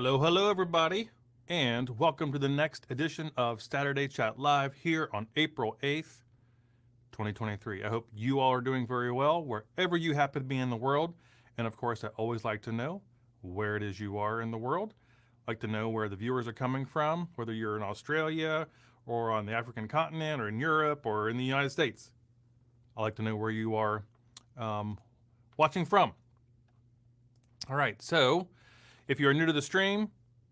Hello, everybody, and welcome to the next edition of Saturday Chat Live here on April 8th, 2023. I hope you all are doing very well wherever you happen to be in the world. And of course, I always like to know where it is you are in the world. I like to know where the viewers are coming from, whether you're in Australia or on the African continent or in Europe or in the United States. I like to know where you are watching from. All right, so if you're new to the stream,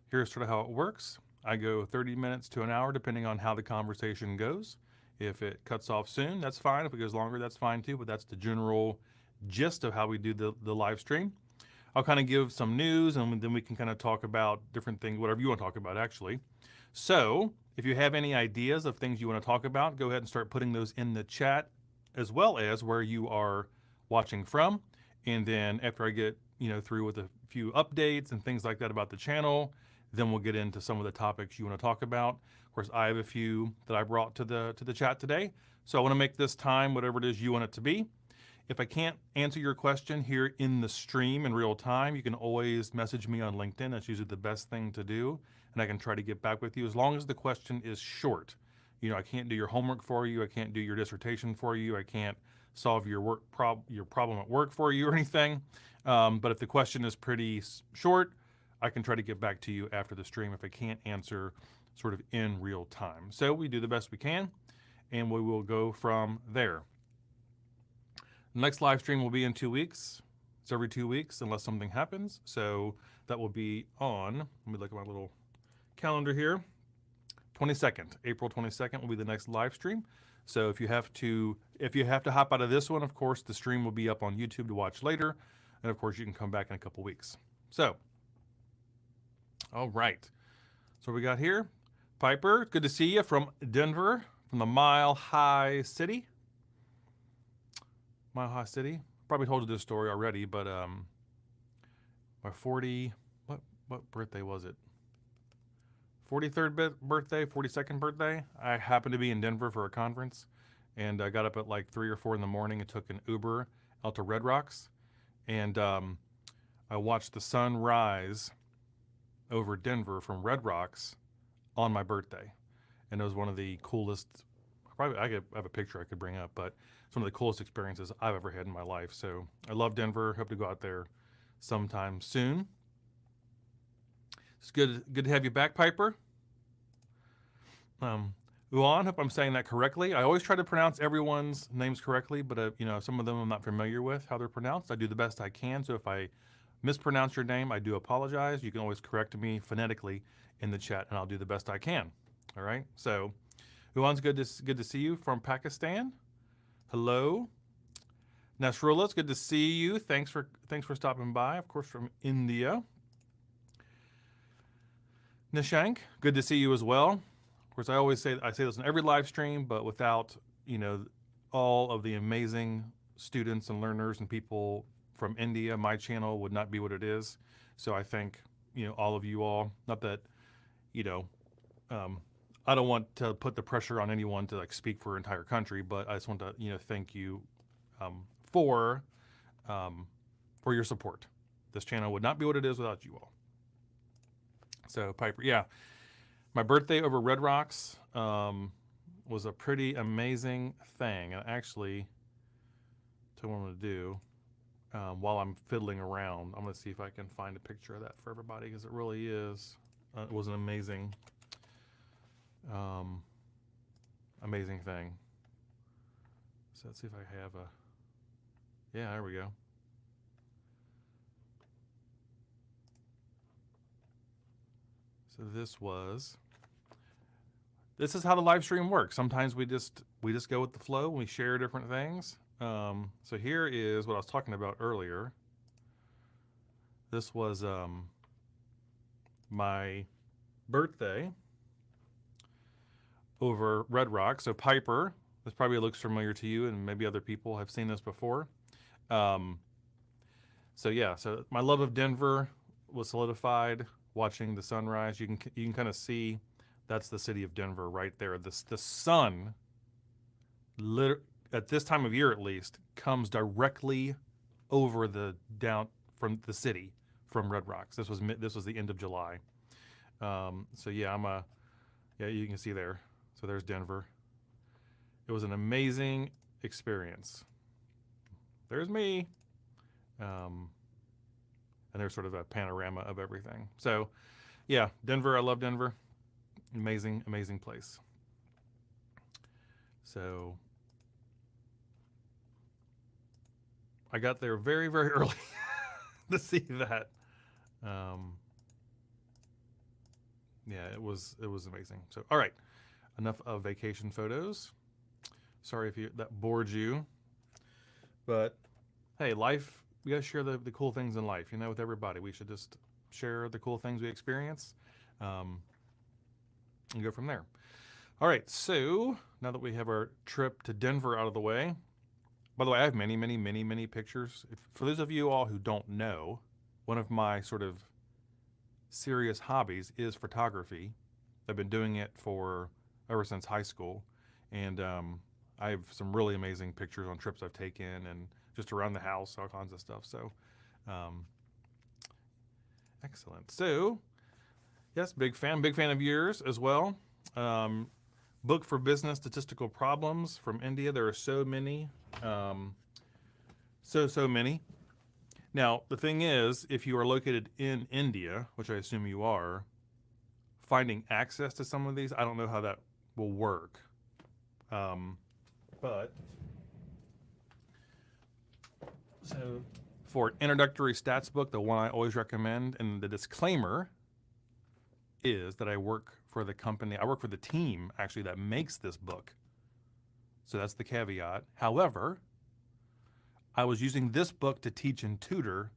here's sort of how it works. I go 30 minutes to an hour, depending on how the conversation goes. If it cuts off soon, that's fine. If it goes longer, that's fine too, but that's the general gist of how we do the live stream. I'll kind of give some news, and then we can kind of talk about different things, whatever you want to talk about, actually. So if you have any ideas of things you want to talk about, go ahead and start putting those in the chat, as well as where you are watching from. And then after I get through with a few updates and things like that about the channel, then we'll get into some of the topics you want to talk about. Of course, I have a few that I brought to the chat today, so I want to make this time whatever it is you want it to be. If I can't answer your question here in the stream in real time, you can always message me on LinkedIn. That's usually the best thing to do, and I can try to get back with you as long as the question is short. I can't do your homework for you. I can't do your dissertation for you. I can't solve your problem at work for you or anything. But if the question is pretty short, I can try to get back to you after the stream if I can't answer sort of in real time. So we do the best we can, and we will go from there. The next live stream will be in 2 weeks. It's every 2 weeks unless something happens. So that will be on, let me look at my little calendar here, 22nd. April 22nd will be the next live stream. So if you have to hop out of this one, of course, the stream will be up on YouTube to watch later. And of course, you can come back in a couple weeks. So, all right. So we got here, Piper, good to see you from Denver, from the Mile High City. Mile High City. Probably told you this story already, but my what birthday was it? 43rd birthday, 42nd birthday. I happened to be in Denver for a conference, and I got up at like 3 or 4 in the morning and took an Uber out to Red Rocks. And I watched the sun rise over Denver from Red Rocks on my birthday. And it was one of the coolest, I have a picture I could bring up, but it's one of the coolest experiences I've ever had in my life. So I love Denver. Hope to go out there sometime soon. It's good to have you back, Piper. Uan, hope I'm saying that correctly. I always try to pronounce everyone's names correctly, but some of them I'm not familiar with how they're pronounced. I do the best I can, so if I mispronounce your name, I do apologize. You can always correct me phonetically in the chat, and I'll do the best I can. All right. So, Uan's good to see you from Pakistan. Hello, Nasrullah. It's good to see you. Thanks for stopping by. Of course, from India. Nishank, good to see you as well. Of course, I say this in every live stream, but without, all of the amazing students and learners and people from India, my channel would not be what it is. So I thank, all of you all. Not that, I don't want to put the pressure on anyone to speak for an entire country, but I just want to, thank you for your support. This channel would not be what it is without you all. So Piper, yeah. My birthday over Red Rocks was a pretty amazing thing. And actually, tell you what I'm going to do while I'm fiddling around. I'm going to see if I can find a picture of that for everybody, because it really is. It was an amazing, amazing thing. So let's see if I have a. Yeah, there we go. So this is how the live stream works. Sometimes we just go with the flow and we share different things. So here is what I was talking about earlier. This was my birthday over Red Rock. So Piper, this probably looks familiar to you, and maybe other people have seen this before. So yeah, so my love of Denver was solidified watching the sunrise. You can kind of see that's the city of Denver right there. The sun, at this time of year at least, comes directly over the down from the city from Red Rocks. This was the end of July. So yeah, yeah, you can see there. So there's Denver. It was an amazing experience. There's me. And there's sort of a panorama of everything. So yeah, Denver, I love Denver. Amazing, amazing place. So I got there very, very early to see that. Yeah, it was amazing. So, all right, enough of vacation photos. Sorry if that bored you, but hey, life, we gotta share the cool things in life, you know, with everybody. We should just share the cool things we experience and go from there. All right, so now that we have our trip to Denver out of the way, by the way, I have many, many, many, many pictures. For those of you all who don't know, one of my sort of serious hobbies is photography. I've been doing it ever since high school, and I have some really amazing pictures on trips I've taken and just around the house, all kinds of stuff. So, excellent. So, yes, big fan of yours as well. Book for Business Statistical Problems from India. There are so many, so many. Now, the thing is, if you are located in India, which I assume you are, finding access to some of these, I don't know how that will work. But, so for introductory stats book, the one I always recommend, and the disclaimer is that I work for the team, actually, that makes this book. So that's the caveat. However, I was using this book to teach and tutor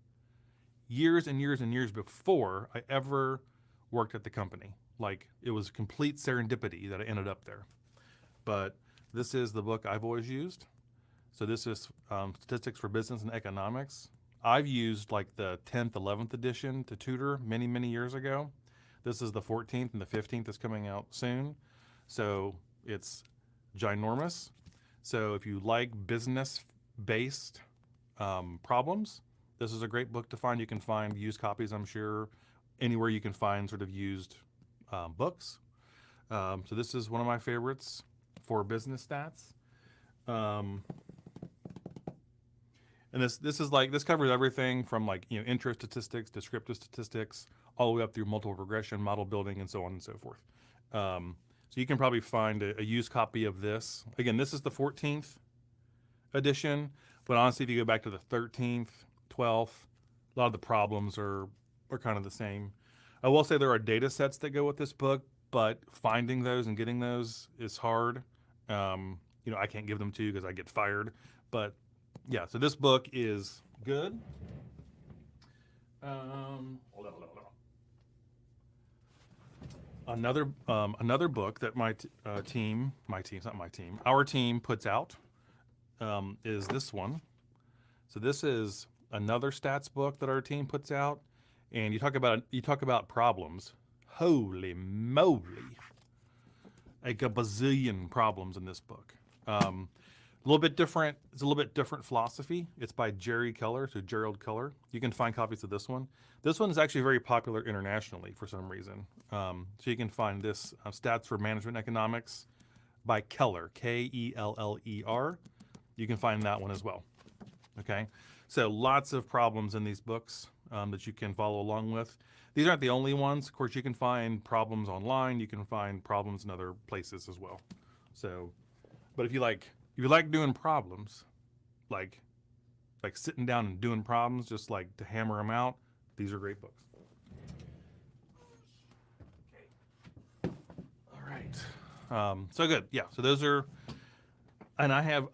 years and years and years before I ever worked at the company. Like, it was complete serendipity that I ended up there. But this is the book I've always used. So this is Statistics for Business and Economics. I've used like the 10th, 11th edition to tutor many, many years ago. This is the 14th and the 15th that's coming out soon. So it's ginormous. So if you like business-based problems, this is a great book to find. You can find used copies, I'm sure, anywhere you can find sort of used books. So this is one of my favorites for business stats. And this covers everything from, like, you know, intro statistics, descriptive statistics, all the way up through multiple regression, model building, and so on and so forth. So you can probably find a used copy of this. Again, this is the 14th edition, but honestly, if you go back to the 13th, 12th, a lot of the problems are kind of the same. I will say there are data sets that go with this book, but finding those and getting those is hard. You know, I can't give them to you because I get fired. But yeah, so this book is good. Another book that our team puts out is this one. So this is another stats book that our team puts out, and you talk about problems. Holy moly, like a bazillion problems in this book. A little bit different. It's a little bit different philosophy. It's by Gerald Keller. You can find copies of this one. This one is actually very popular internationally for some reason. So you can find this Stats for Management Economics by Keller, Keller. You can find that one as well. Okay, so lots of problems in these books that you can follow along with. These aren't the only ones. Of course, you can find problems online. You can find problems in other places as well. So, but if you like doing problems, like sitting down and doing problems, just like to hammer them out, these are great books. Okay. All right. So good. Yeah. So those are, and I have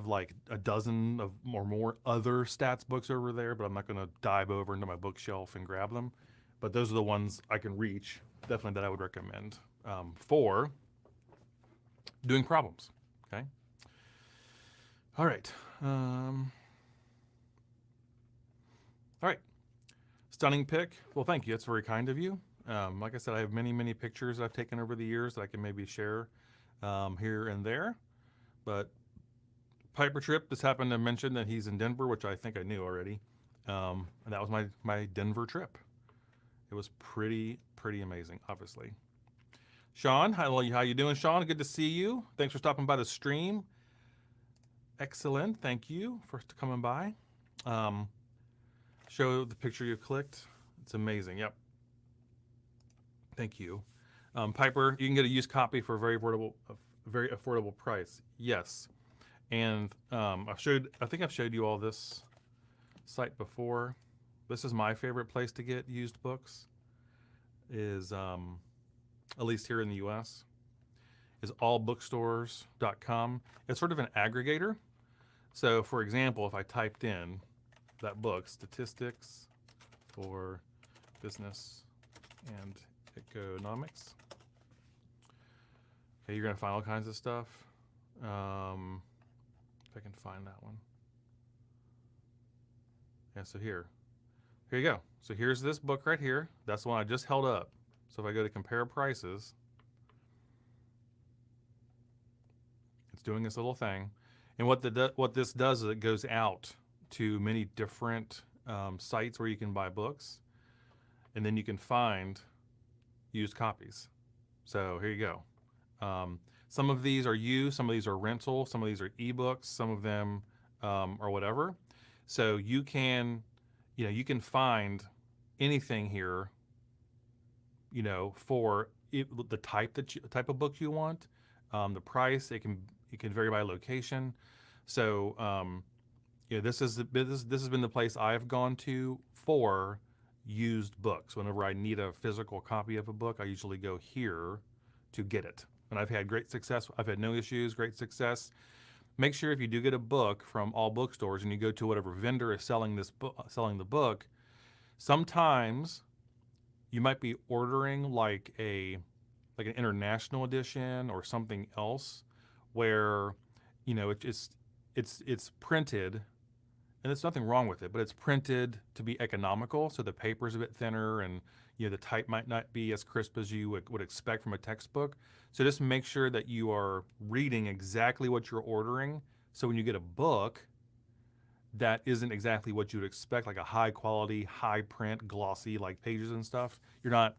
like a dozen or more other stats books over there, but I'm not going to dive over into my bookshelf and grab them. But those are the ones I can reach, definitely, that I would recommend for doing problems. Okay. All right. All right. Stunning pic. Well, thank you. That's very kind of you. Like I said, I have many, many pictures I've taken over the years that I can maybe share here and there. But Piper Tripp just happened to mention that he's in Denver, which I think I knew already. And that was my Denver trip. It was pretty amazing, obviously. Sean, how you doing, Sean? Good to see you. Thanks for stopping by the stream. Excellent. Thank you for coming by. Show the picture you clicked. It's amazing. Yep. Thank you. Piper, you can get a used copy for a very affordable price. Yes. And I think I've showed you all this site before. This is my favorite place to get used books. Is at least here in the U.S. is allbookstores.com. It's sort of an aggregator. So, for example, if I typed in that book, Statistics for Business and Economics, okay, you're going to find all kinds of stuff. If I can find that one. Yeah, so here you go. So here's this book right here. That's the one I just held up. So if I go to compare prices, it's doing this little thing. And what this does is it goes out to many different sites where you can buy books, and then you can find used copies. So here you go. Some of these are used, some of these are rental, some of these are ebooks, some of them are whatever. So you can find anything here, for the type of book you want, the price. It can vary by location. So this has been the place I've gone to for used books. Whenever I need a physical copy of a book, I usually go here to get it. And I've had great success. I've had no issues, great success. Make sure if you do get a book from all bookstores and you go to whatever vendor is selling the book, sometimes you might be ordering like an international edition or something else where it's printed, and there's nothing wrong with it, but it's printed to be economical, so the paper's a bit thinner and the type might not be as crisp as you would expect from a textbook. So just make sure that you are reading exactly what you're ordering, so when you get a book that isn't exactly what you would expect, like a high quality, high print, glossy like pages and stuff, you're not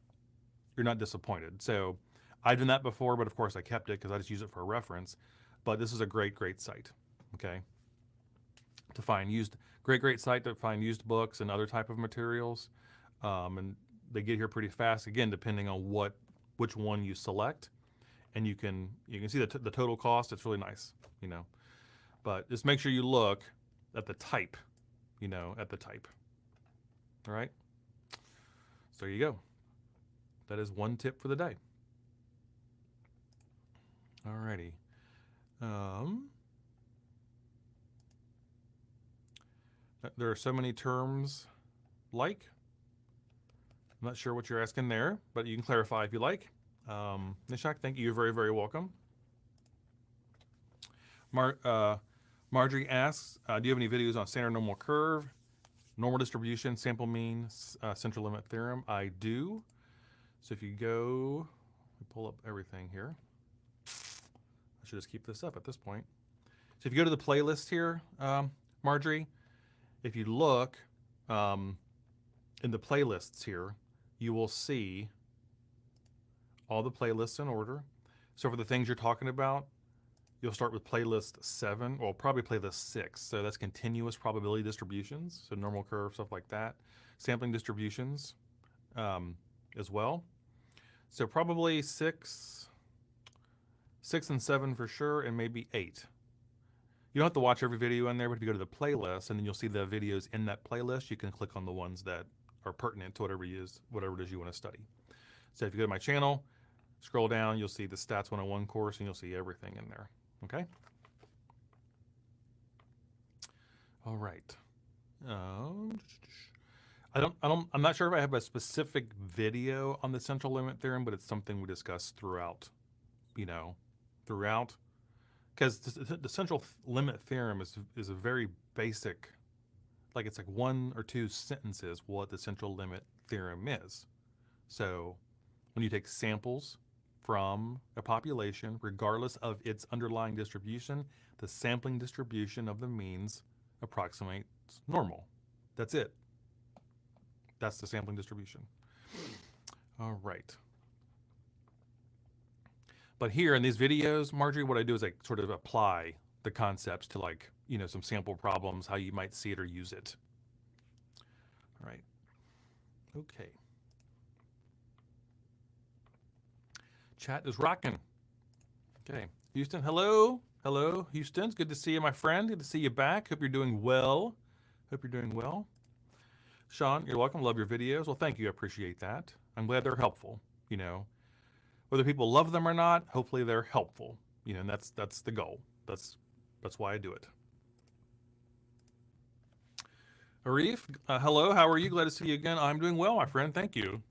disappointed. So I've done that before, but of course I kept it because I just use it for a reference. But this is a great site, okay, to find great site to find used books and other type of materials. And they get here pretty fast, again, depending on which one you select. And you can see the total cost. It's really nice, But just make sure you look at the type, All right. So there you go. That is one tip for the day. All righty. There are so many terms like. I'm not sure what you're asking there, but you can clarify if you like. Nishak, thank you. You're very, very welcome. Marjorie asks, do you have any videos on standard normal curve, normal distribution, sample mean, central limit theorem? I do. So if you go, pull up everything here. I should just keep this up at this point. So if you go to the playlist here, Marjorie, if you look in the playlists here, you will see all the playlists in order. So for the things you're talking about, you'll start with playlist 7, well, probably playlist 6. So that's continuous probability distributions, so normal curve, stuff like that. Sampling distributions as well. So probably 6 and 7 for sure, and maybe 8. You don't have to watch every video in there, but if you go to the playlist and then you'll see the videos in that playlist, you can click on the ones that are pertinent to whatever it is you want to study. So if you go to my channel, scroll down, you'll see the Stats 101 course, and you'll see everything in there. Okay. All right. I'm not sure if I have a specific video on the central limit theorem, but it's something we discuss throughout, because the central limit theorem is a very basic, it's like 1 or 2 sentences what the central limit theorem is. So when you take samples from a population, regardless of its underlying distribution, the sampling distribution of the means approximates normal. That's it. That's the sampling distribution. All right. But here in these videos, Marjorie, what I do is I sort of apply the concepts to, like, you know, some sample problems, how you might see it or use it. All right. Okay. Chat is rocking. Okay. Houston, hello. Hello, Houston. It's good to see you, my friend. Good to see you back. Hope you're doing well. Hope you're doing well. Sean, you're welcome. Love your videos. Well, thank you. I appreciate that. I'm glad they're helpful. You know, whether people love them or not, hopefully they're helpful. You know, and that's the goal. That's why I do it. Arif, hello. How are you? Glad to see you again. I'm doing well, my friend. Thank you.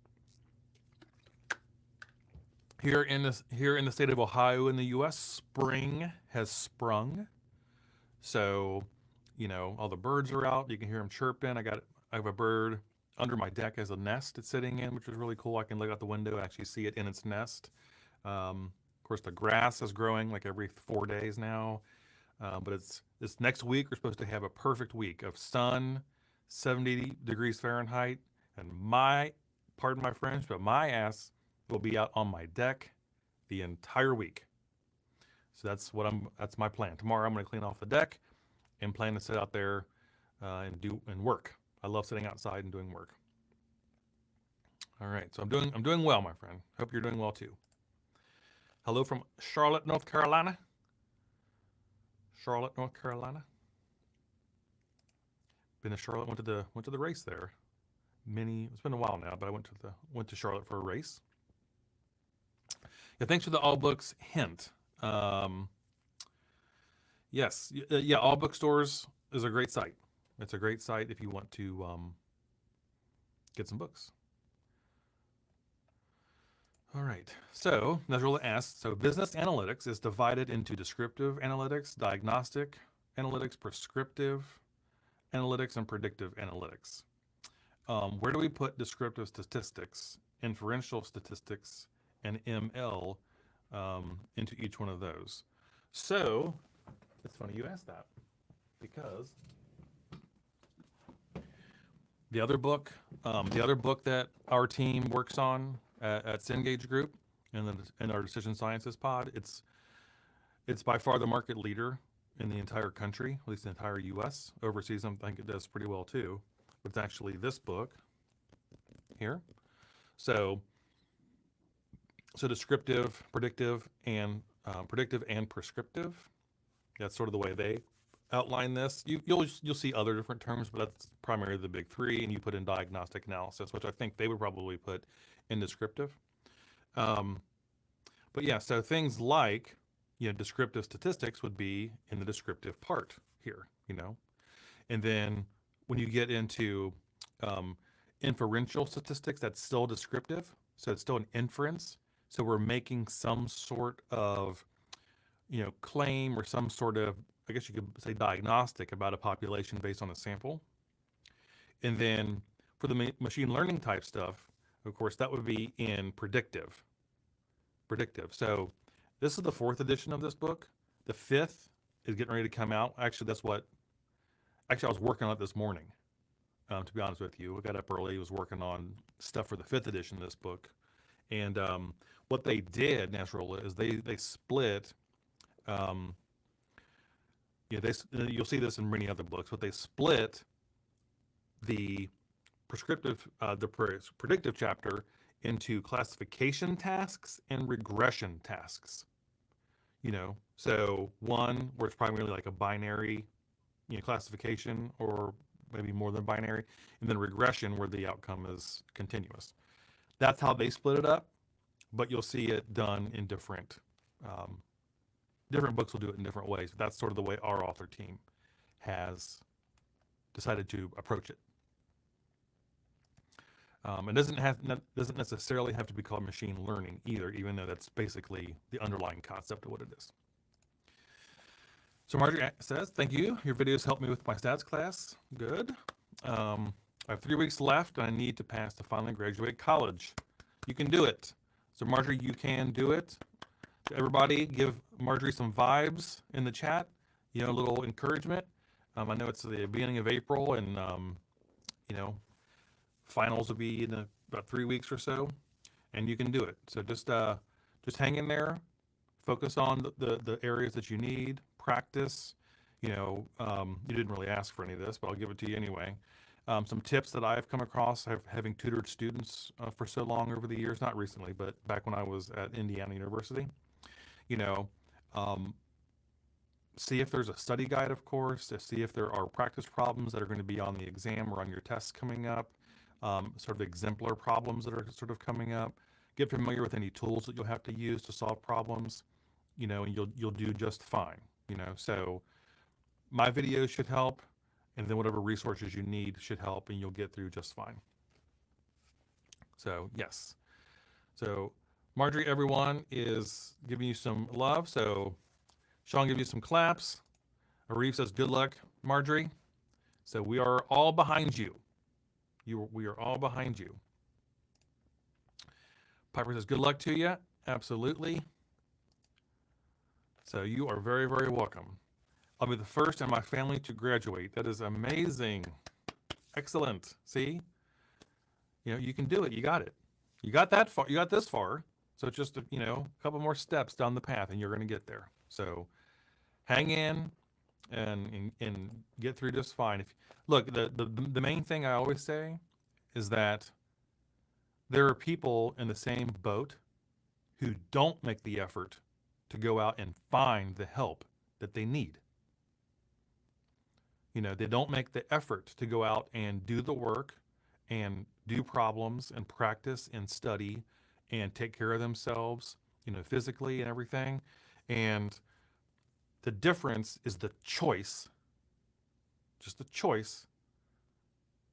Here in the state of Ohio in the U.S., spring has sprung. So, you know, all the birds are out. You can hear them chirping. I have a bird under my deck as a nest it's sitting in, which is really cool. I can look out the window and actually see it in its nest. Of course, the grass is growing like every 4 days now. But this next week, we're supposed to have a perfect week of sun, 70 degrees Fahrenheit, and pardon my French, but my ass will be out on my deck the entire week. So that's my plan. Tomorrow I'm going to clean off the deck and plan to sit out there and work. I love sitting outside and doing work. All right, so I'm doing well, my friend. Hope you're doing well too. Hello from Charlotte, North Carolina. Charlotte, North Carolina. Been to Charlotte. Went to the race there. It's been a while now, but I went to Charlotte for a race. Yeah, thanks for the All Books hint. Yes, yeah, All Bookstores is a great site. It's a great site if you want to get some books. All right, so Nazrullah asks, so business analytics is divided into descriptive analytics, diagnostic analytics, prescriptive analytics, and predictive analytics. Where do we put descriptive statistics, inferential statistics, and ML into each one of those? So it's funny you asked that, because the other book that our team works on at Cengage Group and our Decision Sciences pod, it's by far the market leader in the entire country, at least the entire U.S. Overseas, I think it does pretty well too. But it's actually this book here. So descriptive, predictive, and prescriptive. That's sort of the way they outline this. You'll see other different terms, but that's primarily the big three. And you put in diagnostic analysis, which I think they would probably put in descriptive. But yeah, so things like, you know, descriptive statistics would be in the descriptive part here, you know. And then when you get into inferential statistics, that's still descriptive. So it's still an inference. So we're making some sort of, you know, claim or some sort of, I guess you could say, diagnostic about a population based on a sample. And then for the machine learning type stuff, of course, that would be in predictive. So this is the 4th edition of this book. The 5th is getting ready to come out. Actually, I was working on it this morning, to be honest with you. I got up early, was working on stuff for the 5th edition of this book. And what they did, Nasrullah, is they split, you'll see this in many other books, but they split the predictive chapter into classification tasks and regression tasks. You know, so one where it's primarily like a binary, you know, classification, or maybe more than binary, and then regression where the outcome is continuous. That's how they split it up, but you'll see it done in different books will do it in different ways. But that's sort of the way our author team has decided to approach it. It doesn't necessarily have to be called machine learning either, even though that's basically the underlying concept of what it is. So Marjorie says, thank you. Your videos helped me with my stats class. Good. I have 3 weeks left and I need to pass to finally graduate college. You can do it. So Marjorie, you can do it. So everybody give Marjorie some vibes in the chat, you know, a little encouragement. I know it's the beginning of April and you know, finals will be in about 3 weeks or so, and you can do it. So just hang in there, focus on the areas that you need, practice. You didn't really ask for any of this, but I'll give it to you anyway. Some tips that I've come across having tutored students for so long over the years, not recently, but back when I was at Indiana University. You know, see if there's a study guide, of course, to see if there are practice problems that are going to be on the exam or on your tests coming up, sort of exemplar problems that are sort of coming up. Get familiar with any tools that you'll have to use to solve problems, and you'll do just fine, So my videos should help, and then whatever resources you need should help, and you'll get through just fine. So, yes. So, Marjorie, everyone is giving you some love. So, Sean give you some claps. Arif says, good luck, Marjorie. So, we are all behind you. We are all behind you. Piper says, good luck to you. Absolutely. So, you are very, very welcome. I'll be the first in my family to graduate. That is amazing. Excellent. See? You can do it. You got it. You got that far. You got this far. So it's just, a couple more steps down the path and you're going to get there. So hang in and get through just fine. Look, the main thing I always say is that there are people in the same boat who don't make the effort to go out and find the help that they need. They don't make the effort to go out and do the work and do problems and practice and study and take care of themselves, physically and everything. And the difference is the choice, just the choice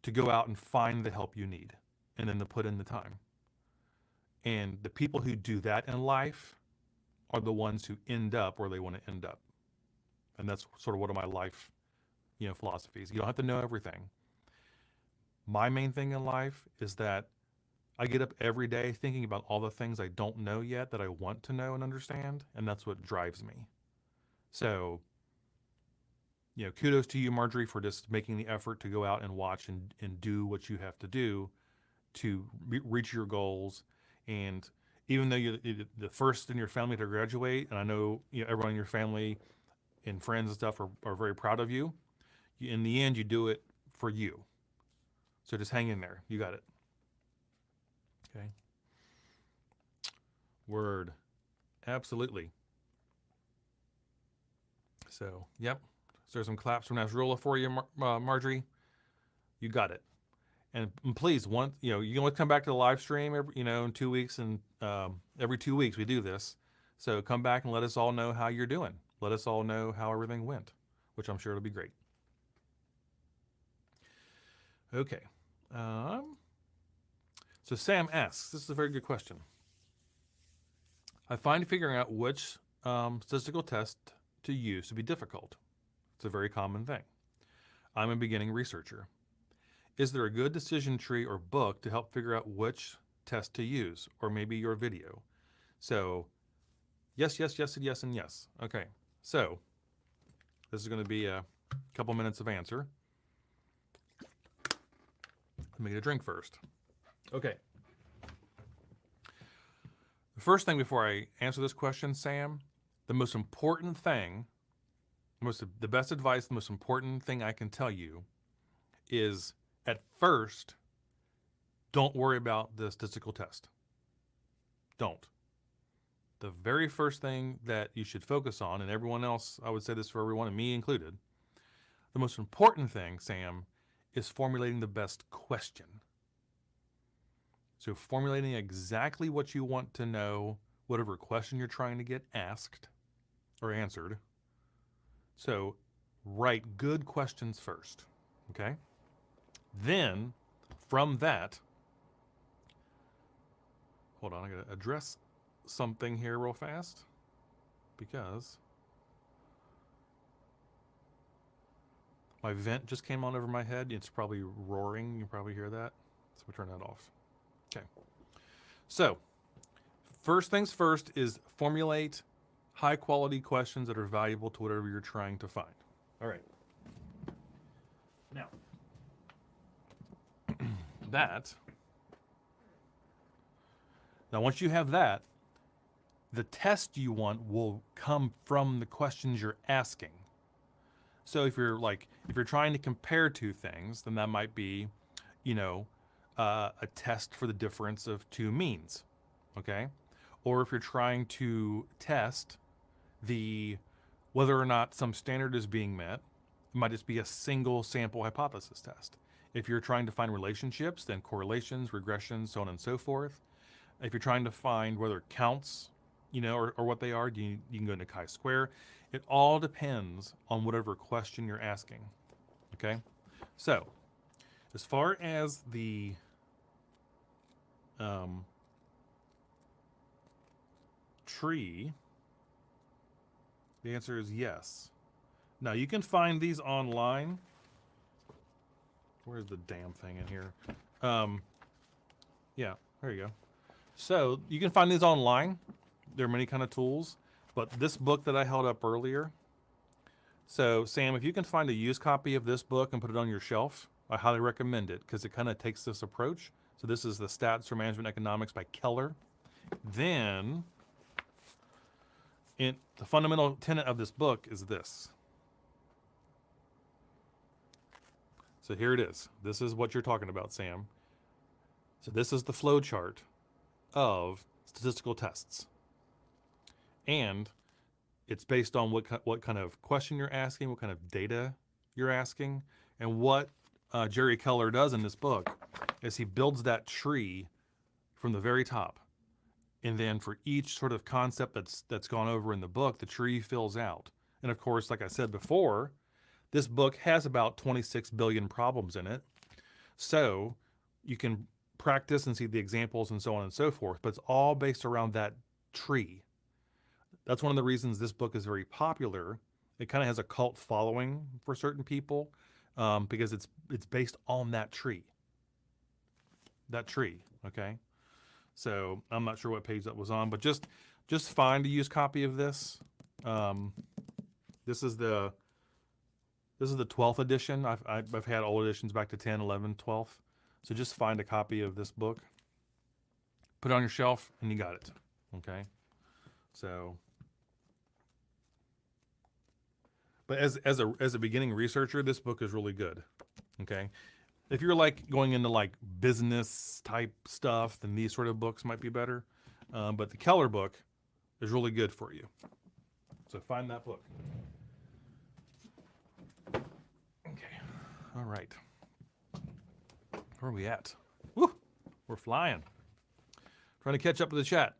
to go out and find the help you need and then to put in the time. And the people who do that in life are the ones who end up where they want to end up. And that's sort of one of my life philosophies. You don't have to know everything. My main thing in life is that I get up every day thinking about all the things I don't know yet that I want to know and understand, and that's what drives me. So, kudos to you, Marjorie, for just making the effort to go out and watch and do what you have to do to reach your goals. And even though you're the first in your family to graduate, and I know everyone in your family and friends and stuff are very proud of you, in the end, you do it for you. So just hang in there. You got it. Okay. Word. Absolutely. So, yep. So there's some claps from Nasrullah for you, Marjorie. You got it. And please, you can always come back to the live stream in 2 weeks, and every 2 weeks we do this. So come back and let us all know how you're doing. Let us all know how everything went, which I'm sure it'll be great. Okay. So Sam asks, this is a very good question. I find figuring out which statistical test to use to be difficult. It's a very common thing. I'm a beginning researcher. Is there a good decision tree or book to help figure out which test to use, or maybe your video? So yes, yes, yes, and yes, and yes. Okay, so this is going to be a couple minutes of answer. Let me get a drink first. Okay. The first thing before I answer this question, Sam, the most important thing, the best advice, the most important thing I can tell you is, at first, don't worry about the statistical test. Don't. The very first thing that you should focus on, and everyone else, I would say this for everyone, and me included, the most important thing, Sam, is formulating the best question. So formulating exactly what you want to know, whatever question you're trying to get asked or answered. So write good questions first, okay? Then, from that, hold on, I gotta address something here real fast because my vent just came on over my head. It's probably roaring. You can probably hear that. So we'll turn that off. Okay. So, first things first is formulate high quality questions that are valuable to whatever you're trying to find. All right. Now, that, now once you have that, the test you want will come from the questions you're asking. So if you're trying to compare two things, then that might be, you know, a test for the difference of two means, okay? Or if you're trying to test whether or not some standard is being met, it might just be a single sample hypothesis test. If you're trying to find relationships, then correlations, regressions, so on and so forth. If you're trying to find whether counts, you know, or what they are, you can go into chi-square. It all depends on whatever question you're asking, okay? So, as far as the tree, the answer is yes. Now, you can find these online. Where's the damn thing in here? Yeah, there you go. So, you can find these online. There are many kind of tools, but this book that I held up earlier. So, Sam, if you can find a used copy of this book and put it on your shelf, I highly recommend it because it kind of takes this approach. So this is the Stats for Management Economics by Keller. Then, the fundamental tenet of this book is this. So here it is. This is what you're talking about, Sam. So this is the flow chart of statistical tests. And it's based on what kind of question you're asking, what kind of data you're asking, and what Jerry Keller does in this book is he builds that tree from the very top. And then for each sort of concept that's gone over in the book, the tree fills out. And of course, like I said before, this book has about 26 billion problems in it. So you can practice and see the examples and so on and so forth, but it's all based around that tree. That's one of the reasons this book is very popular. It kind of has a cult following for certain people because it's based on that tree. That tree, okay? So I'm not sure what page that was on, but just find a used copy of this. This is the 12th edition. I've had old editions back to 10, 11, 12. So just find a copy of this book, put it on your shelf, and you got it. Okay. So, but as a beginning researcher, this book is really good. Okay. If you're like going into like business type stuff, then these sort of books might be better. But the Keller book is really good for you. So find that book. Okay. All right. Where are we at? Woo! We're flying. Trying to catch up with the chat.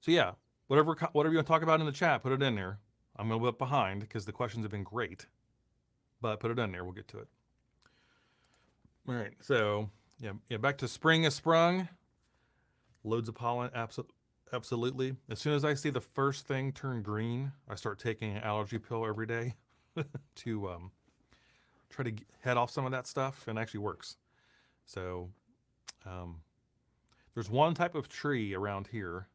So yeah, whatever you want to talk about in the chat, put it in there. I'm a little bit behind because the questions have been great, but put it in there. We'll get to it. All right. So yeah. Back to spring has sprung. Loads of pollen. Absolutely. As soon as I see the first thing turn green, I start taking an allergy pill every day to try to head off some of that stuff, and it actually works. So there's one type of tree around here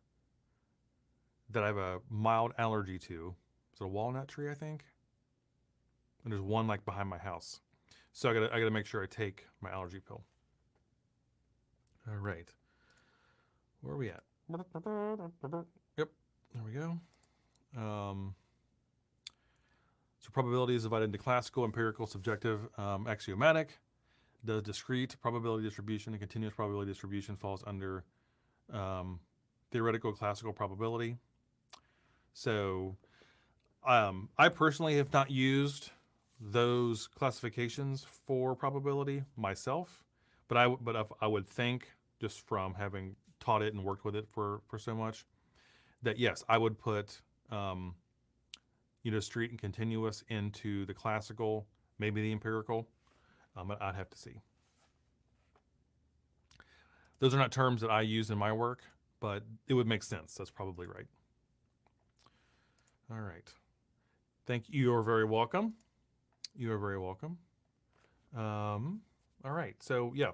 that I have a mild allergy to. Is it a walnut tree, I think? And there's one like behind my house. So I gotta make sure I take my allergy pill. All right. Where are we at? Yep, there we go. So probability is divided into classical, empirical, subjective, axiomatic. The discrete probability distribution and continuous probability distribution falls under theoretical classical probability. So I personally have not used those classifications for probability myself, but I would think, just from having taught it and worked with it for so much, that yes, I would put discrete and continuous into the classical, maybe the empirical. I'd have to see. Those are not terms that I use in my work, but it would make sense. That's probably right. All right. Thank you. You're very welcome. You are very welcome. All right. So yeah,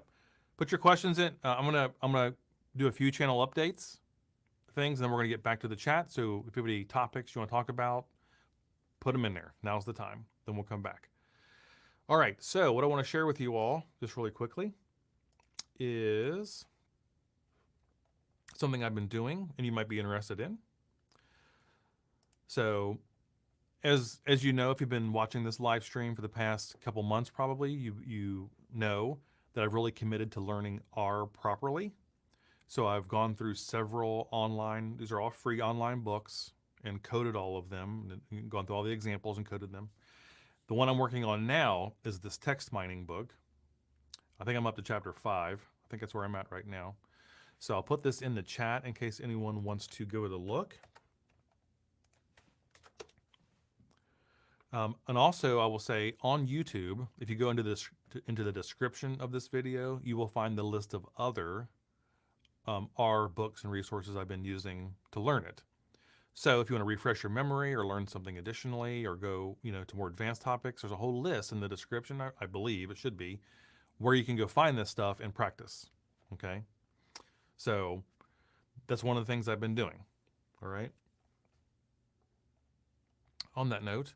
put your questions in. I'm gonna do a few channel updates, things, and then we're gonna get back to the chat. So if you have any topics you want to talk about, put them in there. Now's the time. Then we'll come back. All right. So what I want to share with you all, just really quickly, is something I've been doing and you might be interested in. So as you know, if you've been watching this live stream for the past couple months, probably you know that I've really committed to learning R properly. So I've gone through several online, these are all free online books, and coded all of them, and gone through all the examples and coded them. The one I'm working on now is this text mining book. I think I'm up to chapter 5. I think that's where I'm at right now. So I'll put this in the chat in case anyone wants to give it a look. And also, I will say on YouTube, if you go into the description of this video, you will find the list of other R books and resources I've been using to learn it. So if you want to refresh your memory or learn something additionally or go, to more advanced topics, there's a whole list in the description, I believe it should be, where you can go find this stuff and practice. Okay? So that's one of the things I've been doing. All right? On that note,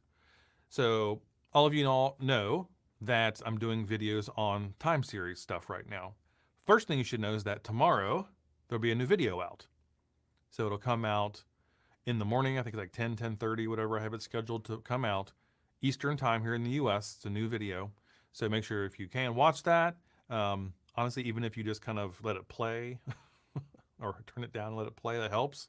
so all of you all know that I'm doing videos on time series stuff right now. First thing you should know is that tomorrow there'll be a new video out. So it'll come out in the morning. I think it's like 10:30, whatever I have it scheduled to come out. Eastern time here in the US. It's a new video. So make sure if you can watch that. Honestly, even if you just kind of let it play or turn it down and let it play, that helps.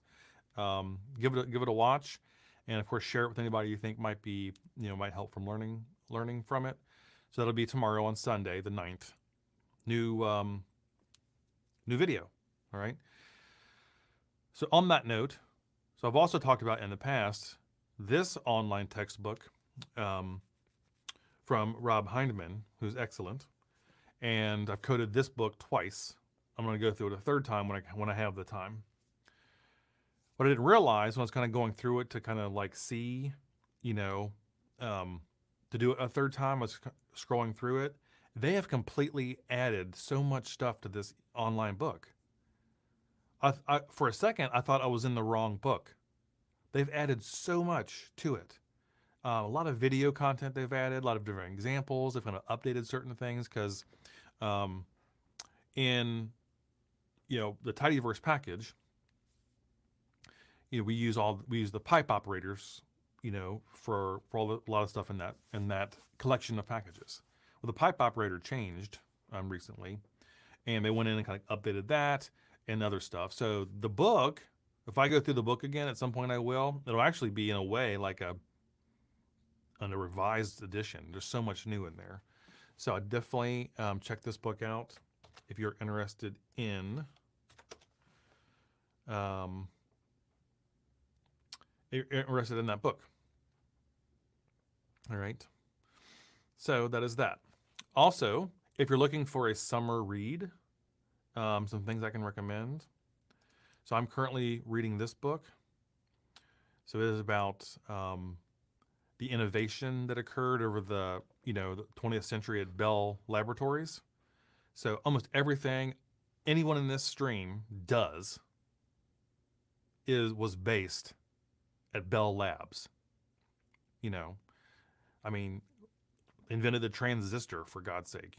Give it a watch. And of course, share it with anybody you think might be, might help from learning from it. So that'll be tomorrow on Sunday, the 9th. New video. All right. So on that note, so I've also talked about in the past this online textbook from Rob Hindman, who's excellent, and I've coded this book twice. I'm going to go through it a third time when I have the time. What I didn't realize when I was kind of going through it to kind of like see, to do it a third time, I was scrolling through it. They have completely added so much stuff to this online book. For a second, I thought I was in the wrong book. They've added so much to it. A lot of video content they've added, a lot of different examples. They've kind of updated certain things because in the tidyverse package, we use the pipe operators, for a lot of stuff in that collection of packages. Well, the pipe operator changed recently, and they went in and kind of updated that and other stuff. So the book, if I go through the book again at some point, I will. It'll actually be in a way like a revised edition. There's so much new in there. So I definitely check this book out if you're interested in that book. All right. So that is that. Also, if you're looking for a summer read, some things I can recommend. So I'm currently reading this book. So it is about the innovation that occurred over the 20th century at Bell Laboratories. So almost everything anyone in this stream does was based at Bell Labs. Invented the transistor, for God's sake,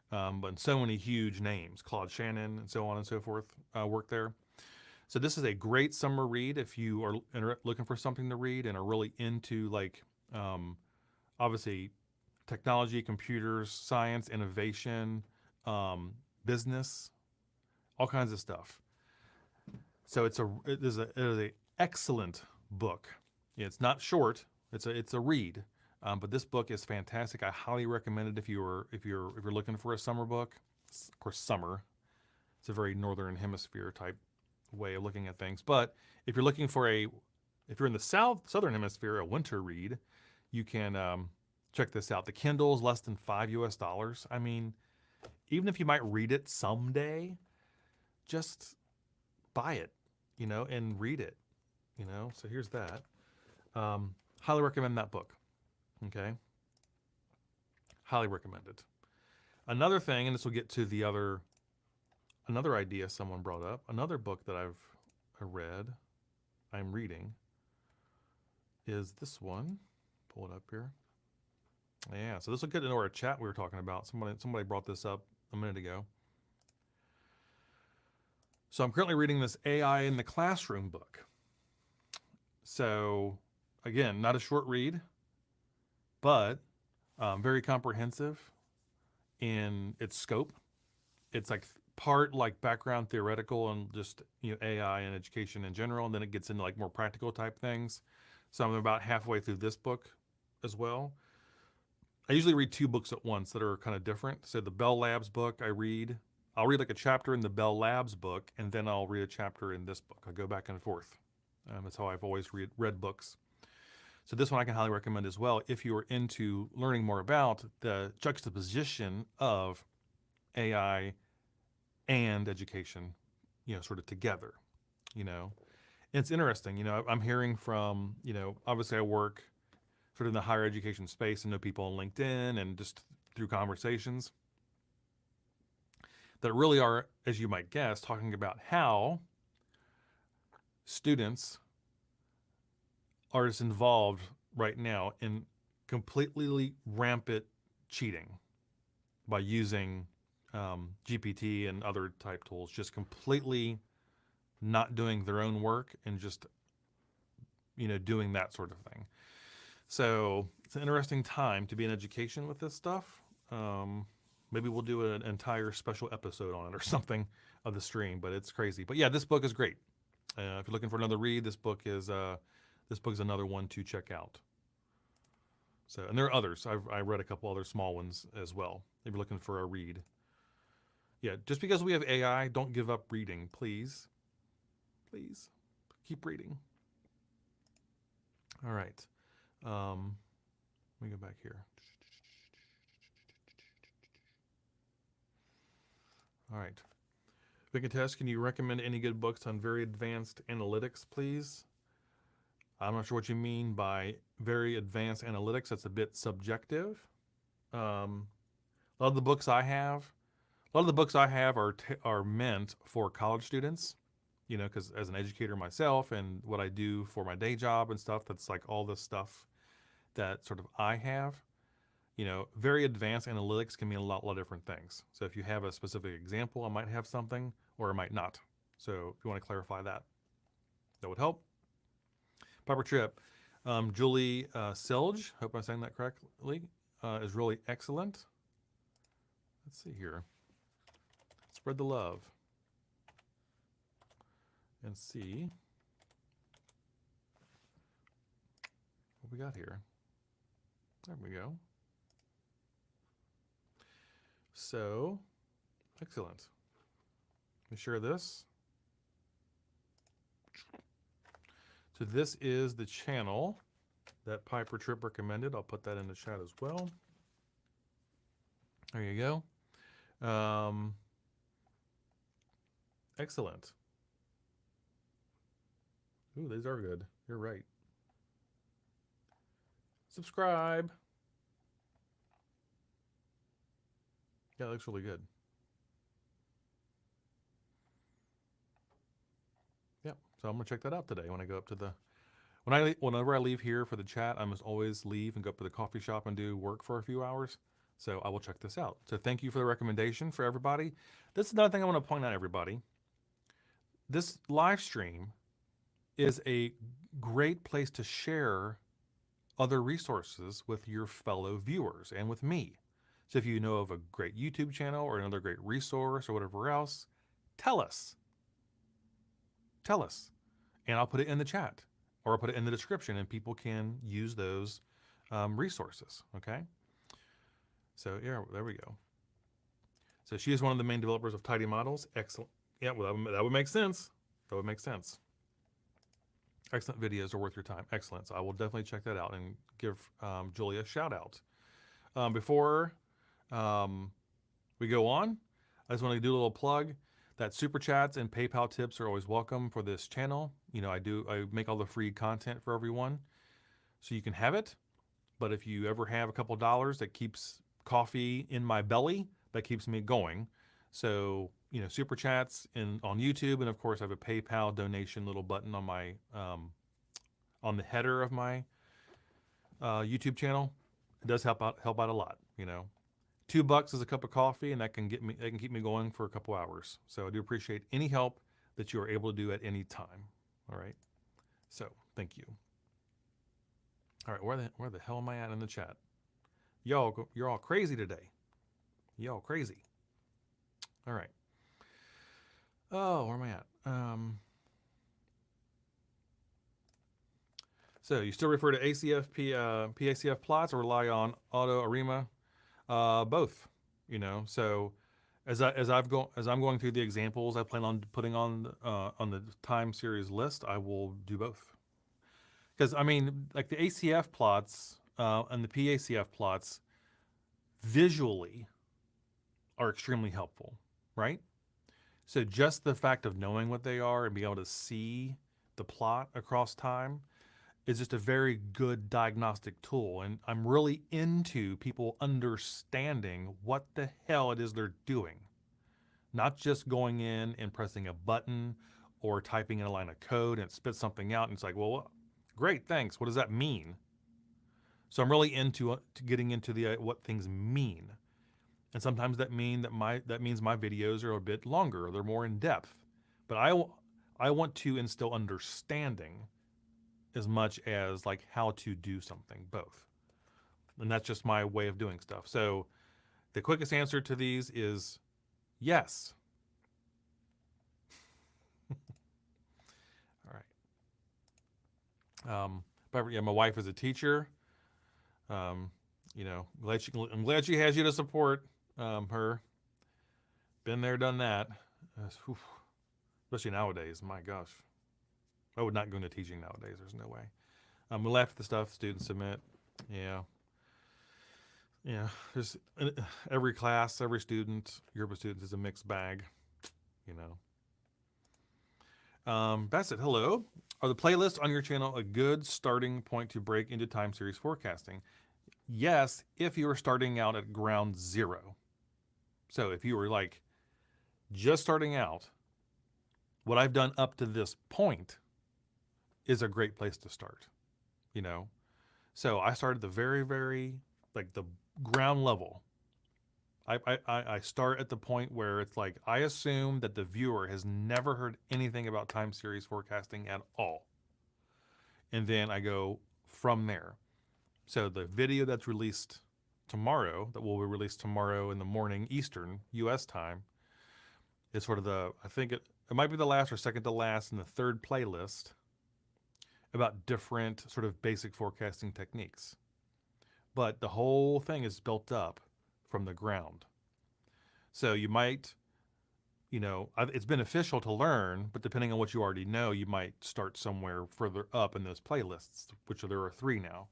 but so many huge names, Claude Shannon and so on and so forth, worked there. So this is a great summer read if you are looking for something to read and are really into obviously technology, computers, science, innovation, business, all kinds of stuff. So it is a excellent book. It's not short. It's a read. But this book is fantastic. I highly recommend it if you're looking for a summer book. Of course, summer. It's a very northern hemisphere type way of looking at things. But if you're looking for if you're in the southern hemisphere, a winter read, you can check this out. The Kindle is less than $5 US. I mean, even if you might read it someday, just buy it, and read it, So here's that. Highly recommend that book. Okay. Highly recommend it. Another thing, and this will get to another idea someone brought up, another book that I'm reading, is this one. Pull it up here. Yeah, so this will get into our chat we were talking about. Somebody brought this up a minute ago. So I'm currently reading this AI in the Classroom book. So again, not a short read, but very comprehensive in its scope. It's like part like background theoretical and just AI and education in general, and then it gets into like more practical type things. So I'm about halfway through this book as well. I usually read two books at once that are kind of different. So the Bell Labs book I'll read like a chapter in the Bell Labs book, and then I'll read a chapter in this book. I go back and forth. That's how I've always read books. So this one I can highly recommend as well if you are into learning more about the juxtaposition of AI and education, sort of together, It's interesting, I'm hearing from, obviously I work sort of in the higher education space and know people on LinkedIn and just through conversations that really are, as you might guess, talking about how students are just involved right now in completely rampant cheating by using GPT and other type tools, just completely not doing their own work and just, doing that sort of thing. So it's an interesting time to be in education with this stuff. Maybe we'll do an entire special episode on it or something of the stream, but it's crazy. But yeah, this book is great. If you're looking for another read, this book is another one to check out. So, and there are others. I read a couple other small ones as well. If you're looking for a read. Yeah, just because we have AI, don't give up reading, please. Please, keep reading. All right. Let me go back here. All right. Vinkatest, can you recommend any good books on very advanced analytics, please? I'm not sure what you mean by very advanced analytics. That's a bit subjective. A lot of the books I have are meant for college students, because as an educator myself and what I do for my day job and stuff, that's like all the stuff that sort of I have. Very advanced analytics can mean a lot of different things. So if you have a specific example, I might have something or I might not. So if you want to clarify that, that would help. Piper Trip, Julie Silge, hope I'm saying that correctly, is really excellent. Let's see here. Spread the love and see what we got here. There we go. So, excellent. Let me share this. So this is the channel that Piper Tripp recommended. I'll put that in the chat as well. There you go. Excellent. Ooh, these are good. You're right. Subscribe. Yeah, that looks really good. Yeah, so I'm gonna check that out today when I go up to the, whenever I leave here for the chat, I must always leave and go up to the coffee shop and do work for a few hours. So I will check this out. So thank you for the recommendation for everybody. This is another thing I want to point out, everybody. This live stream is a great place to share other resources with your fellow viewers and with me. So if you know of a great YouTube channel or another great resource or whatever else, tell us. Tell us. And I'll put it in the chat or I'll put it in the description and people can use those resources, okay? So yeah, there we go. So she is one of the main developers of Tidy Models. Excellent. Yeah, well, that would make sense. That would make sense. Excellent videos are worth your time. Excellent. So I will definitely check that out and give Julia a shout out. Before we go on, I just want to do a little plug that super chats and PayPal tips are always welcome for this channel. I make all the free content for everyone, so you can have it. But if you ever have a couple dollars that keeps coffee in my belly, that keeps me going. So, super chats on YouTube, and of course I have a PayPal donation little button on my on the header of my YouTube channel. It does help out a lot. $2 is a cup of coffee, and that can keep me going for a couple hours. So I do appreciate any help that you are able to do at any time. All right. So thank you. All right. Where the hell am I at in the chat? You're all crazy today. Y'all crazy. All right. Oh, where am I at? So you still refer to ACF, PACF plots or rely on auto ARIMA? Both, So as I'm going through the examples I plan on putting on the time series list, I will do both. Because I mean, like the ACF plots and the PACF plots visually are extremely helpful, right? So just the fact of knowing what they are and being able to see the plot across time is just a very good diagnostic tool. And I'm really into people understanding what the hell it is they're doing. Not just going in and pressing a button or typing in a line of code and it spits something out and it's like, well, great, thanks. What does that mean? So I'm really into getting into the what things mean. And sometimes that means my videos are a bit longer or they're more in depth. But I want to instill understanding as much as like how to do something, both. And that's just my way of doing stuff. So the quickest answer to these is yes. All right. But yeah, my wife is a teacher. I'm glad she has you to support her. Been there, done that. Especially nowadays. My gosh. I would not go into teaching nowadays. There's no way. We laugh at the stuff students submit. Yeah. There's every class, every student, group of students is a mixed bag. Bassett, hello. Are the playlists on your channel a good starting point to break into time series forecasting? Yes, if you are starting out at ground zero. So if you were like just starting out, what I've done up to this point is a great place to start, So I started the very, very, like the ground level. I start at the point where it's like, I assume that the viewer has never heard anything about time series forecasting at all. And then I go from there. So the video that's released tomorrow, that will be released tomorrow in the morning, Eastern, US time, is sort of I think it might be the last or second to last in the third playlist about different sort of basic forecasting techniques. But the whole thing is built up from the ground. So you might, it's beneficial to learn, but depending on what you already know, you might start somewhere further up in those playlists, which there are 3 now.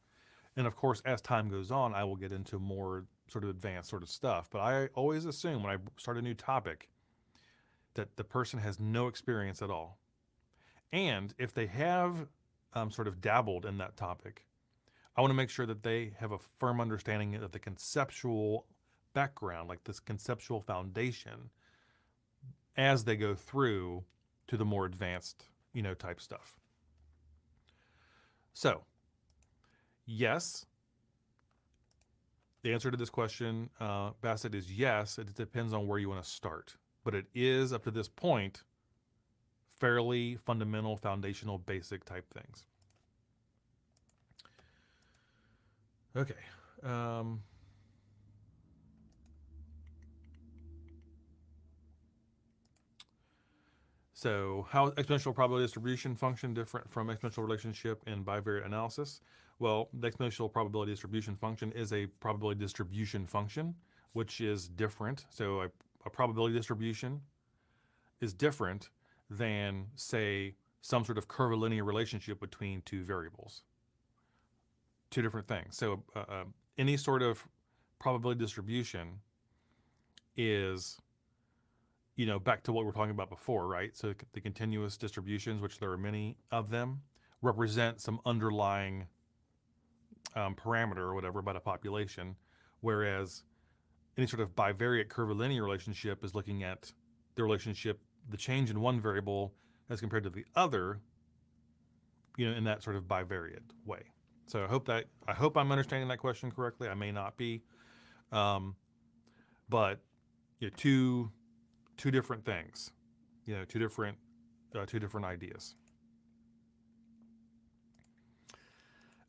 And of course, as time goes on, I will get into more sort of advanced sort of stuff. But I always assume when I start a new topic that the person has no experience at all. And if they have sort of dabbled in that topic, I want to make sure that they have a firm understanding of the conceptual background, like this conceptual foundation, as they go through to the more advanced, type stuff. So, yes, the answer to this question, Bassett, is yes. It depends on where you want to start. But it is, up to this point, fairly fundamental, foundational, basic type things. Okay. So how exponential probability distribution function different from exponential relationship in bivariate analysis? Well, the exponential probability distribution function is a probability distribution function, which is different. So a probability distribution is different than, say, some sort of curvilinear relationship between 2 variables. 2 different things. So any sort of probability distribution is, back to what we were talking about before, right? So the continuous distributions, which there are many of them, represent some underlying parameter or whatever about a population, whereas any sort of bivariate curvilinear relationship is looking at the relationship, the change in one variable as compared to the other, in that sort of bivariate way. So I hope I'm understanding that question correctly. I may not be, but 2 different things, 2 different two different ideas.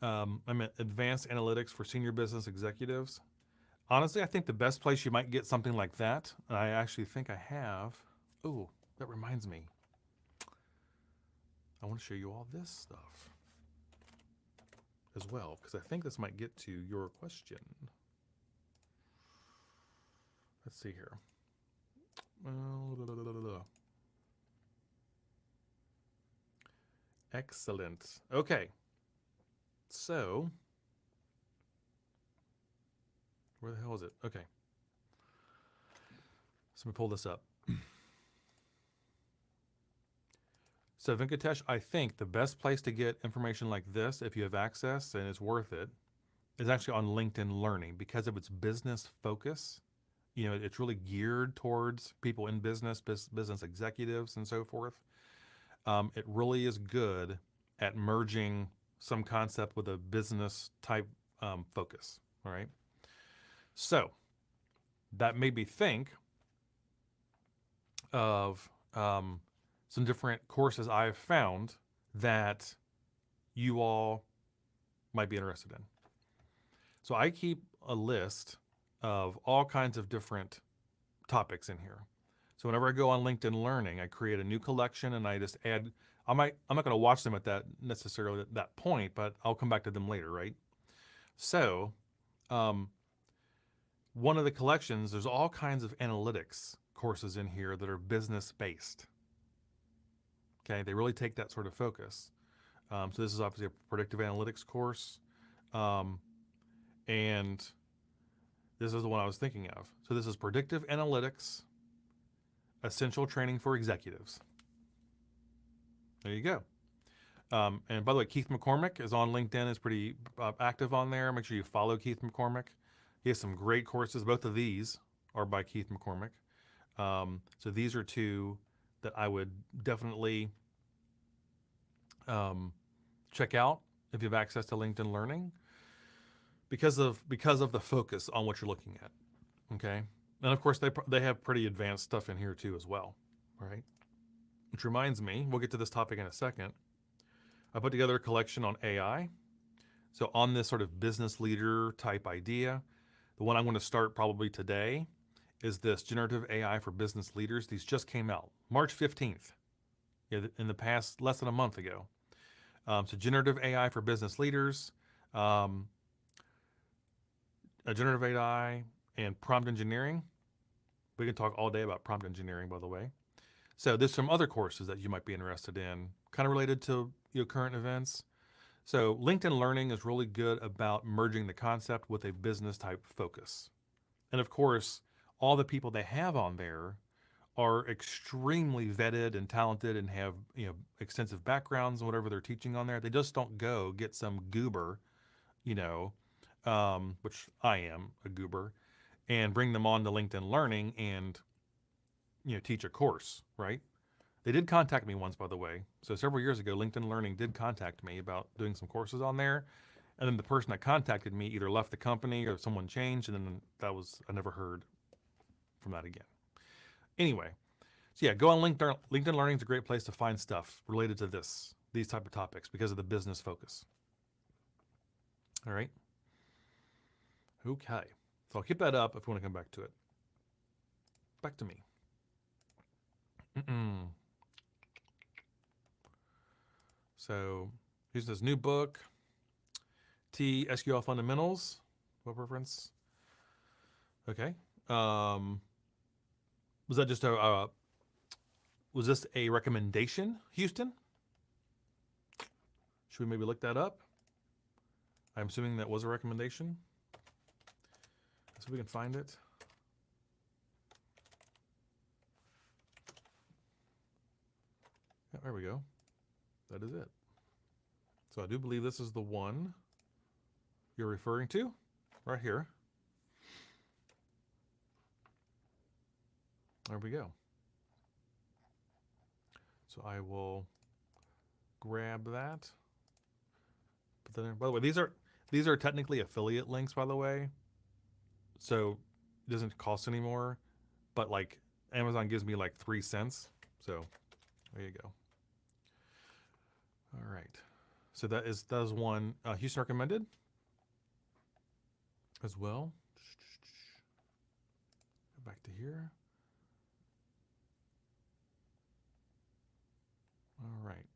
I'm at advanced analytics for senior business executives. Honestly, I think the best place you might get something like that, and I actually think I have. Oh, that reminds me. I want to show you all this stuff as well, because I think this might get to your question. Let's see here. Excellent. Okay. So, where the hell is it? Okay. So let me pull this up. So Venkatesh, I think the best place to get information like this, if you have access and it's worth it, is actually on LinkedIn Learning because of its business focus. You know, it's really geared towards people in business, business executives and so forth. It really is good at merging some concept with a business type focus, all right? So that made me think of some different courses I've found that you all might be interested in. So I keep a list of all kinds of different topics in here. So whenever I go on LinkedIn Learning, I create a new collection and I just add, I'm not going to watch them at that necessarily at that point, but I'll come back to them later, right? So one of the collections, there's all kinds of analytics courses in here that are business based. Okay, they really take that sort of focus. So this is obviously a predictive analytics course. And this is the one I was thinking of. So this is predictive analytics, essential training for executives. There you go. And by the way, Keith McCormick is on LinkedIn, is pretty active on there. Make sure you follow Keith McCormick. He has some great courses. Both of these are by Keith McCormick. So these are two that I would definitely check out if you have access to LinkedIn Learning because of the focus on what you're looking at. Okay, and of course they have pretty advanced stuff in here too as well. All right, which reminds me, we'll get to this topic in a second. I put together a collection on AI. So on this sort of business leader type idea, the one I'm going to start probably today is this generative AI for business leaders. These just came out March 15th, in the past less than a month ago. So generative AI for business leaders, a generative AI and prompt engineering. We can talk all day about prompt engineering, by the way. So there's some other courses that you might be interested in, kind of related to current events. So LinkedIn Learning is really good about merging the concept with a business type focus. And of course, all the people they have on there are extremely vetted and talented and have extensive backgrounds and whatever they're teaching on there. They just don't go get some goober, which I am a goober, and bring them on to LinkedIn Learning and teach a course, right? They did contact me once, by the way. So several years ago, LinkedIn Learning did contact me about doing some courses on there. And then the person that contacted me either left the company or someone changed, and then I never heard from that again. Anyway, so yeah, go on LinkedIn. LinkedIn Learning is a great place to find stuff related to these type of topics because of the business focus. All right. Okay. So I'll keep that up if we want to come back to it. Back to me. So here's this new book, SQL Fundamentals. What reference? Okay. Was that just was this a recommendation, Houston? Should we maybe look that up? I'm assuming that was a recommendation. So we can find it. Yeah, there we go. That is it. So I do believe this is the one you're referring to, right here. There we go. So I will grab that. Put that in. By the way, these are technically affiliate links, by the way. So it doesn't cost anymore, but like Amazon gives me like 3 cents. So there you go. All right. So that is one Houston recommended as well. Go back to here. All right.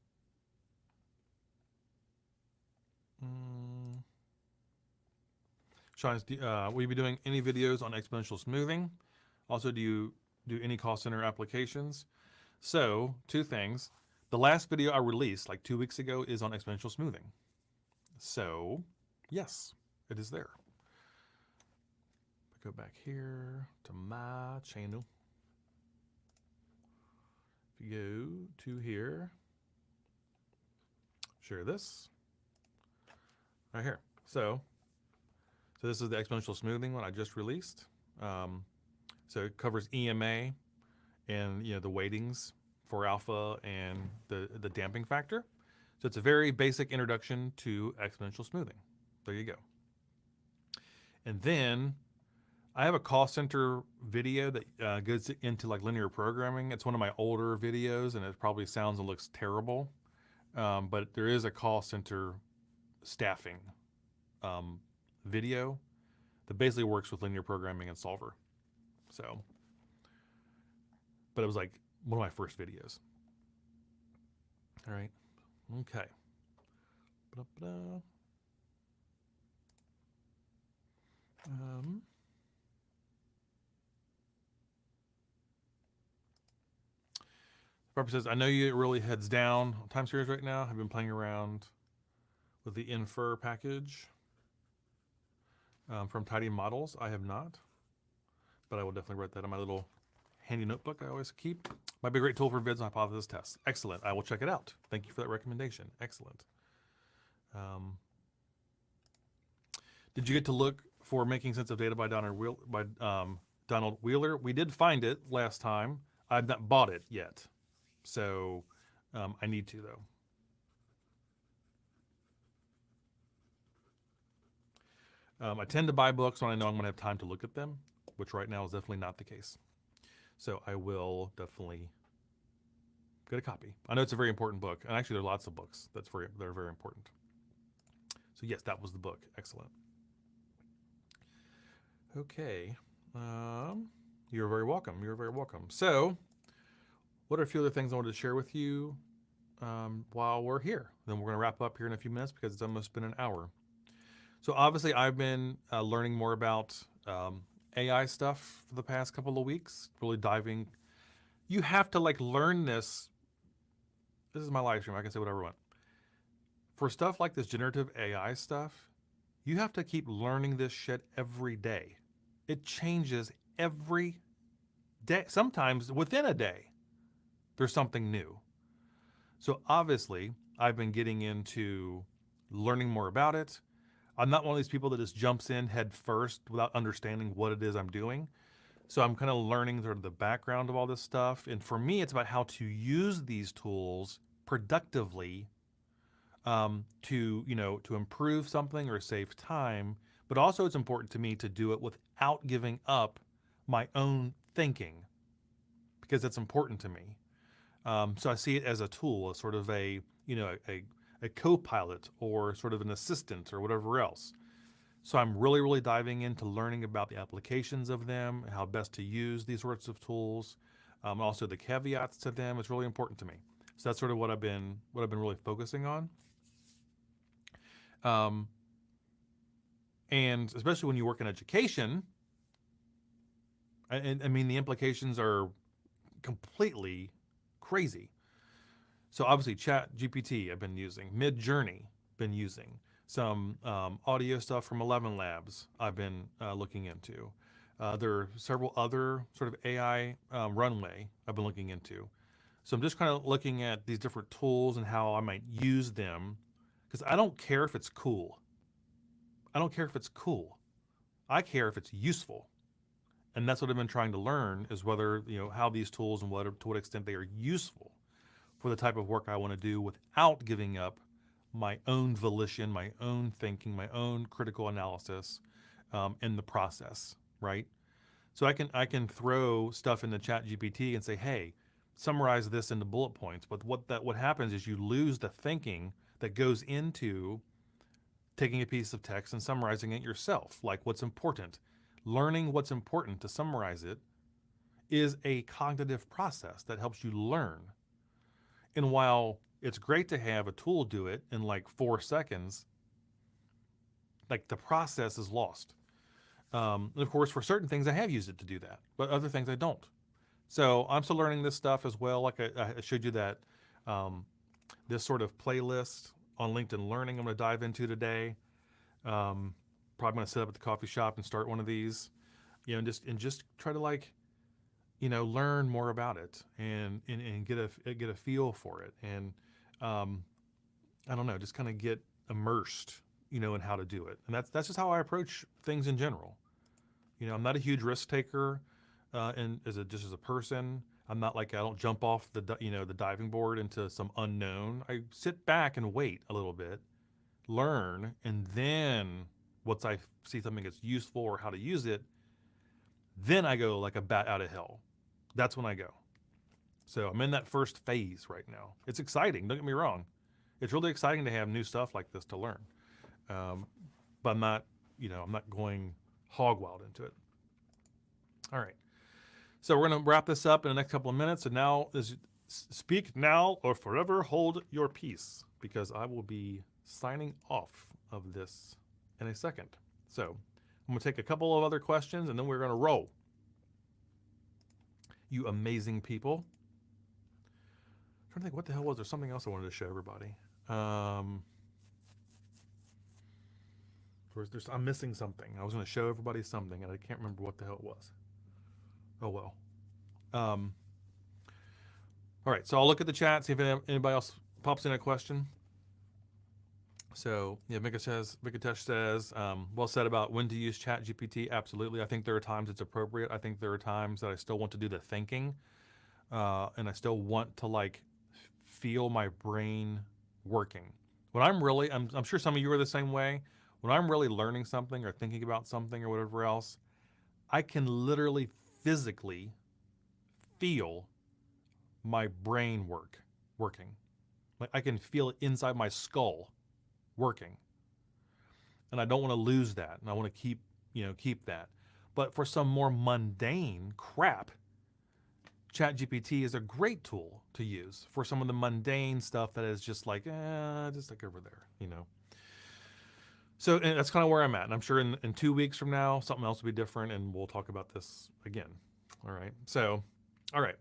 Sean, will you be doing any videos on exponential smoothing? Also, do you do any cost center applications? So, two things. The last video I released like 2 weeks ago is on exponential smoothing. So, yes, it is there. Go back here to my channel. If you go to here, share this right here. So this is the exponential smoothing one I just released. So it covers EMA and the weightings for alpha and the damping factor. So it's a very basic introduction to exponential smoothing. There you go. And then I have a cost center video that goes into like linear programming. It's one of my older videos, and it probably sounds and looks terrible, but there is a cost center staffing video that basically works with linear programming and solver. So, but it was like one of my first videos. All right. Okay. Barbara says, I know you really heads down on time series right now. I've been playing around with the infer package from Tidy Models. I have not, but I will definitely write that in my little handy notebook I always keep. Might be a great tool for vids and hypothesis tests. Excellent. I will check it out. Thank you for that recommendation. Excellent. Did you get to look for Making Sense of Data by Donald Wheeler? We did find it last time. I've not bought it yet. So I need to, though. I tend to buy books when I know I'm going to have time to look at them, which right now is definitely not the case. So I will definitely get a copy. I know it's a very important book, and actually there are lots of books that are very important. So yes, that was the book. Excellent. Okay. You're very welcome. You're very welcome. So what are a few other things I wanted to share with you while we're here? Then we're going to wrap up here in a few minutes because it's almost been an hour. So obviously I've been learning more about AI stuff for the past couple of weeks, really diving. You have to like learn this. This is my live stream. I can say whatever I want. For stuff like this generative AI stuff, you have to keep learning this shit every day. It changes every day. Sometimes within a day, there's something new. So obviously, I've been getting into learning more about it. I'm not one of these people that just jumps in head first without understanding what it is I'm doing. So I'm kind of learning sort of the background of all this stuff. And for me, it's about how to use these tools productively to improve something or save time. But also it's important to me to do it without giving up my own thinking, because it's important to me. So I see it as a tool, as sort of a co-pilot or sort of an assistant or whatever else. So I'm really, really diving into learning about the applications of them, how best to use these sorts of tools, also the caveats to them. It's really important to me. So that's sort of what I've been really focusing on. And especially when you work in education, I mean, the implications are completely crazy. So obviously Chat GPT I've been using, Mid-Journey been using, some audio stuff from 11 Labs I've been looking into. There are several other sort of AI runway I've been looking into. So I'm just kind of looking at these different tools and how I might use them, because I don't care if it's cool. I don't care if it's cool. I care if it's useful. And that's what I've been trying to learn, is whether, how these tools and to what extent they are useful for the type of work I want to do without giving up my own volition, my own thinking, my own critical analysis in the process, right? So I can throw stuff in the Chat GPT and say, hey, summarize this into bullet points. But what happens is you lose the thinking that goes into taking a piece of text and summarizing it yourself, like what's important. Learning what's important to summarize it is a cognitive process that helps you learn. And while it's great to have a tool do it in like 4 seconds, like the process is lost. And of course, for certain things, I have used it to do that, but other things I don't. So I'm still learning this stuff as well. Like I showed you that this sort of playlist on LinkedIn Learning I'm going to dive into today. Probably going to set up at the coffee shop and start one of these, and just try to like, learn more about it and get a feel for it. And I don't know, just kind of get immersed, in how to do it. And that's just how I approach things in general. I'm not a huge risk taker, and as a person. I'm not like, I don't jump off the diving board into some unknown. I sit back and wait a little bit, learn, and then once I see something that's useful or how to use it, then I go like a bat out of hell. That's when I go. So I'm in that first phase right now. It's exciting, don't get me wrong. It's really exciting to have new stuff like this to learn. But I'm not going hog wild into it. All right. So we're going to wrap this up in the next couple of minutes. And now is speak now or forever hold your peace, because I will be signing off of this in a second. So I'm going to take a couple of other questions and then we're going to roll. You amazing people. I'm trying to think, what the hell was there? Something else I wanted to show everybody. I'm missing something. I was going to show everybody something, and I can't remember what the hell it was. Oh, well. All right, so I'll look at the chat, see if anybody else pops in a question. So, yeah, Mikatesh says, well said about when to use ChatGPT. Absolutely. I think there are times it's appropriate. I think there are times that I still want to do the thinking, and I still want to, like, feel my brain working. When I'm sure some of you are the same way. When I'm really learning something or thinking about something or whatever else, I can literally physically feel my brain working. Like I can feel it inside my skull working. And I don't want to lose that. And I want to keep that. But for some more mundane crap, ChatGPT is a great tool to use for some of the mundane stuff that is just like over there, So and that's kind of where I'm at. And I'm sure in 2 weeks from now, something else will be different and we'll talk about this again. All right. So, all right.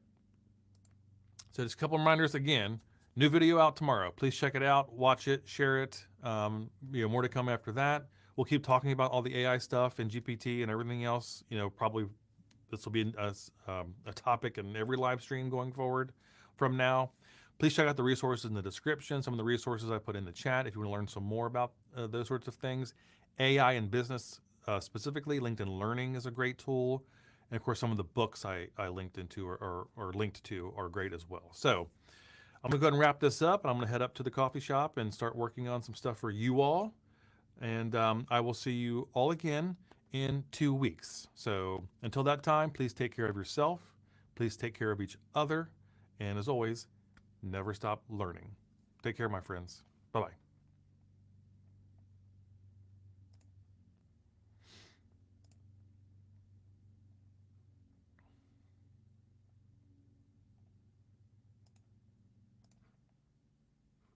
So just a couple reminders again. New video out tomorrow. Please check it out, watch it, share it. More to come after that. We'll keep talking about all the AI stuff and GPT and everything else. Probably this will be a topic in every live stream going forward from now. Please check out the resources in the description, some of the resources I put in the chat if you want to learn some more about those sorts of things. AI in business, specifically, LinkedIn Learning is a great tool. And of course, some of the books I linked into or linked to are great as well. So I'm going to go ahead and wrap this up, and I'm going to head up to the coffee shop and start working on some stuff for you all. And I will see you all again in 2 weeks. So until that time, please take care of yourself. Please take care of each other. And as always, never stop learning. Take care, my friends. Bye-bye.